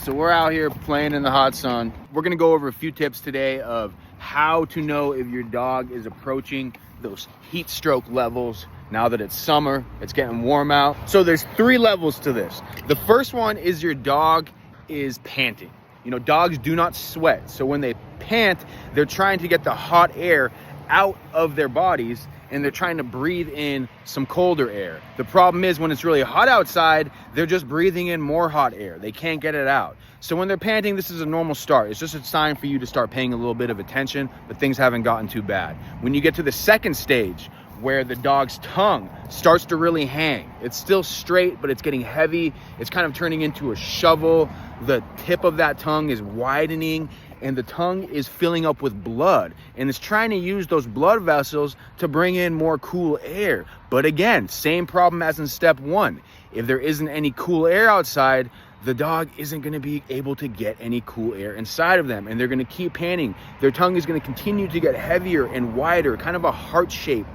So we're out here playing in the hot sun. We're gonna go over a few tips today of how to know if your dog is approaching those heat stroke levels. Now that it's summer, it's getting warm out. So there's 3 levels to this. The first one is your dog is panting. You know, dogs do not sweat. So when they pant, they're trying to get the hot air out of their bodies and they're trying to breathe in some colder air. The problem is when it's really hot outside, they're just breathing in more hot air. They can't get it out. So when they're panting, this is a normal start. It's just a sign for you to start paying a little bit of attention, but things haven't gotten too bad. When you get to the second stage, where the dog's tongue starts to really hang. It's still straight, but it's getting heavy. It's kind of turning into a shovel. The tip of that tongue is widening and the tongue is filling up with blood. And it's trying to use those blood vessels to bring in more cool air. But again, same problem as in step 1. If there isn't any cool air outside, the dog isn't going to be able to get any cool air inside of them. And they're going to keep panting. Their tongue is going to continue to get heavier and wider, kind of a heart shape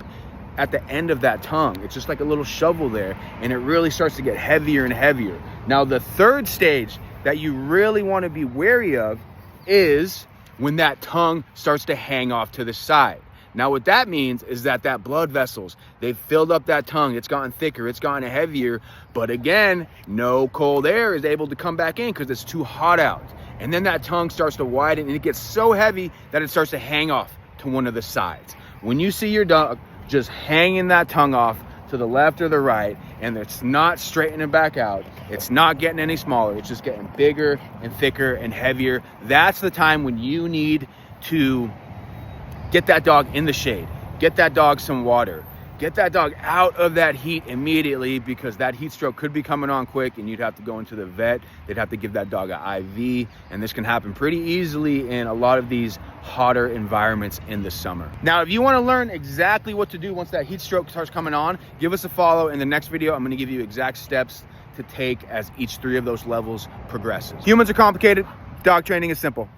at the end of that tongue. It's just like a little shovel there, and it really starts to get heavier and heavier. Now, the third stage that you really want to be wary of is when that tongue starts to hang off to the side. Now, what that means is that blood vessels, they've filled up that tongue. It's gotten thicker, it's gotten heavier, but again, no cold air is able to come back in because it's too hot out. And then that tongue starts to widen and it gets so heavy that it starts to hang off to one of the sides. When you see your dog just hanging that tongue off to the left or the right, and it's not straightening it back out, it's not getting any smaller, it's just getting bigger and thicker and heavier, that's the time when you need to get that dog in the shade, get that dog some water, get that dog out of that heat immediately, because that heat stroke could be coming on quick and you'd have to go into the vet. They'd have to give that dog an IV, and this can happen pretty easily in a lot of these hotter environments in the summer. Now, if you want to learn exactly what to do once that heat stroke starts coming on, give us a follow. In the next video, I'm going to give you exact steps to take as each 3 of those levels progresses. Humans are complicated, dog training is simple.